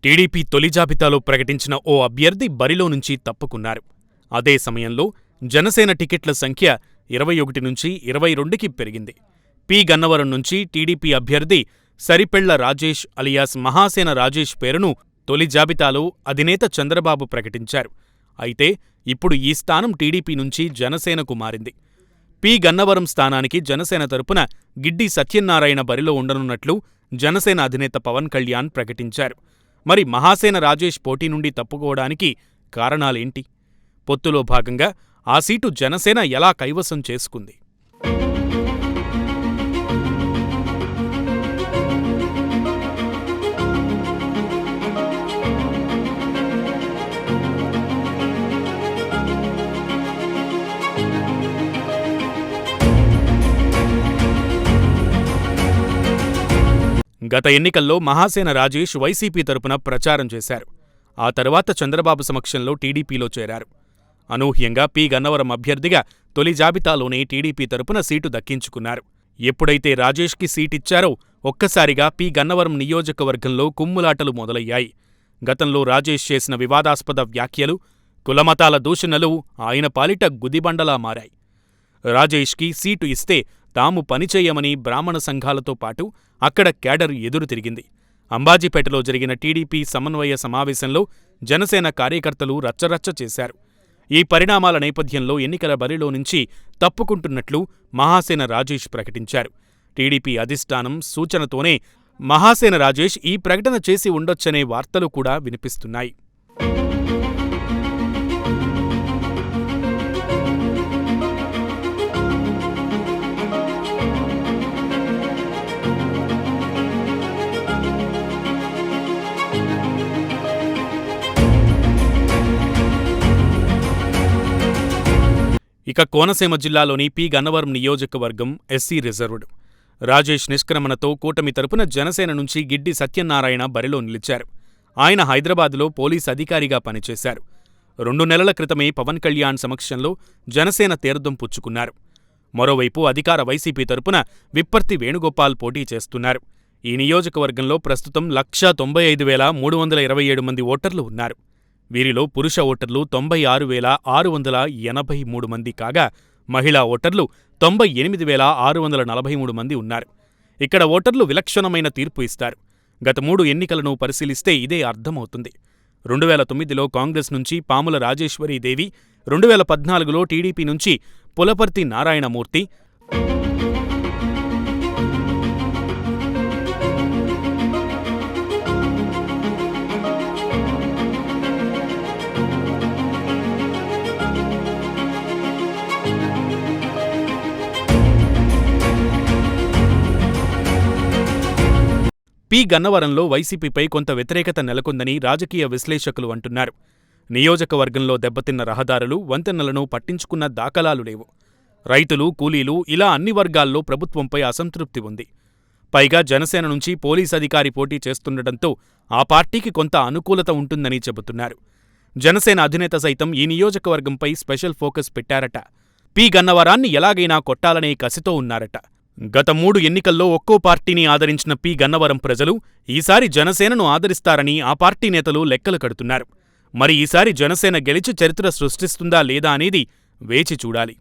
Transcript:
TDP తొలి జాబితాలో ప్రకటించిన ఓ అభ్యర్థి బరిలో నుంచి తప్పుకున్నారు. అదే సమయంలో జనసేన టికెట్ల సంఖ్య 21 నుంచి 22కి పెరిగింది. పి. గన్నవరం నుంచి టీడీపీ అభ్యర్థి సరిపెళ్ల రాజేష్ అలియాస్ మహాసేన రాజేష్ పేరును తొలి జాబితాలో అధినేత చంద్రబాబు ప్రకటించారు. అయితే ఇప్పుడు ఈ స్థానం టీడీపీ నుంచి జనసేనకు మారింది. పి. గన్నవరం స్థానానికి జనసేన తరపున గిడ్డి సత్యనారాయణ బరిలో ఉండనున్నట్లు జనసేన అధినేత పవన్ కళ్యాణ్ ప్రకటించారు. మరి మహాసేన రాజేష్ పోటీ నుండి తప్పుకోవడానికి కారణాలేంటి? పొత్తులో భాగంగా ఆ సీటు జనసేన ఎలా కైవసం చేసుకుంది? గత ఎన్నికల్లో మహాసేన రాజేష్ వైసీపీ తరపున ప్రచారం చేశారు. ఆ తర్వాత చంద్రబాబు సమక్షంలో టీడీపీలో చేరారు. అనూహ్యంగా పి. గన్నవరం అభ్యర్థిగా తొలి జాబితాలోనే టీడీపీ తరపున సీటు దక్కించుకున్నారు. ఎప్పుడైతే రాజేష్కి సీటిచ్చారో ఒక్కసారిగా పి. గన్నవరం నియోజకవర్గంలో కుమ్ములాటలు మొదలయ్యాయి. గతంలో రాజేష్ చేసిన వివాదాస్పద వ్యాఖ్యలు, కులమతాల దూషణలు ఆయన పాలిట గుదిబండలా మారాయి. రాజేష్కి సీటు ఇస్తే తాము పనిచేయమని బ్రాహ్మణ సంఘాలతో పాటు అక్కడ క్యాడర్ ఎదురుతిరిగింది. అంబాజీపేటలో జరిగిన టీడీపీ సమన్వయ సమావేశంలో జనసేన కార్యకర్తలు రచ్చరచ్చ చేశారు. ఈ పరిణామాల నేపథ్యంలో ఎన్నికల బరిలో నుంచి తప్పుకుంటున్నట్లు మహాసేన రాజేష్ ప్రకటించారు. టీడీపీ అధిష్టానం సూచనతోనే మహాసేన రాజేష్ ఈ ప్రకటన చేసి ఉండొచ్చనే వార్తలు కూడా వినిపిస్తున్నాయి. ఇక కోనసీమ జిల్లాలోని పి. గన్నవరం నియోజకవర్గం ఎస్సీ రిజర్వ్డ్. రాజేష్ నిష్క్రమణతో కూటమి తరపున జనసేన నుంచి గిడ్డి సత్యనారాయణ బరిలో నిలిచారు. ఆయన హైదరాబాద్లో పోలీస్ అధికారిగా పనిచేశారు. 2 నెలల క్రితమే పవన్ కళ్యాణ్ సమక్షంలో జనసేన తీర్థం పుచ్చుకున్నారు. మరోవైపు అధికార వైసీపీ తరపున విప్పర్తి వేణుగోపాల్ పోటీ చేస్తున్నారు. ఈ నియోజకవర్గంలో ప్రస్తుతం 1,95,327 మంది ఓటర్లు ఉన్నారు. వీరిలో పురుష ఓటర్లు 96,683 మంది కాగా మహిళా ఓటర్లు 98,643 మంది ఉన్నారు. ఇక్కడ ఓటర్లు విలక్షణమైన తీర్పు ఇస్తారు. గత 3 ఎన్నికలను పరిశీలిస్తే ఇదే అర్థమవుతుంది. 2009లో కాంగ్రెస్ నుంచి పాముల రాజేశ్వరీదేవి, 2014లో టీడీపీ నుంచి పులపర్తి నారాయణమూర్తి, పి. గన్నవరంలో వైసీపీపై కొంత వ్యతిరేకత నెలకొందని రాజకీయ విశ్లేషకులు అంటున్నారు. నియోజకవర్గంలో దెబ్బతిన్న రహదారులు, వంతెనలను పట్టించుకున్న దాఖలాలు లేవు. రైతులు, కూలీలు ఇలా అన్ని వర్గాల్లో ప్రభుత్వంపై అసంతృప్తి ఉంది. పైగా జనసేన నుంచి పోలీస్ అధికారి పోటీ చేస్తుండటంతో ఆ పార్టీకి కొంత అనుకూలత ఉంటుందని చెబుతున్నారు. జనసేన అధినేత సైతం ఈ నియోజకవర్గంపై స్పెషల్ ఫోకస్ పెట్టారట. పి. గన్నవరాన్ని ఎలాగైనా కొట్టాలనే కసితో ఉన్నారట. గత 3 ఎన్నికల్లో ఒక్కో పార్టీని ఆదరించిన పి. గన్నవరం ప్రజలు ఈసారి జనసేనను ఆదరిస్తారని ఆ పార్టీ నేతలు లెక్కలు కడుతున్నారు. మరి ఈసారి జనసేన గెలిచి చరిత్ర సృష్టిస్తుందా లేదా అనేది వేచి చూడాలి.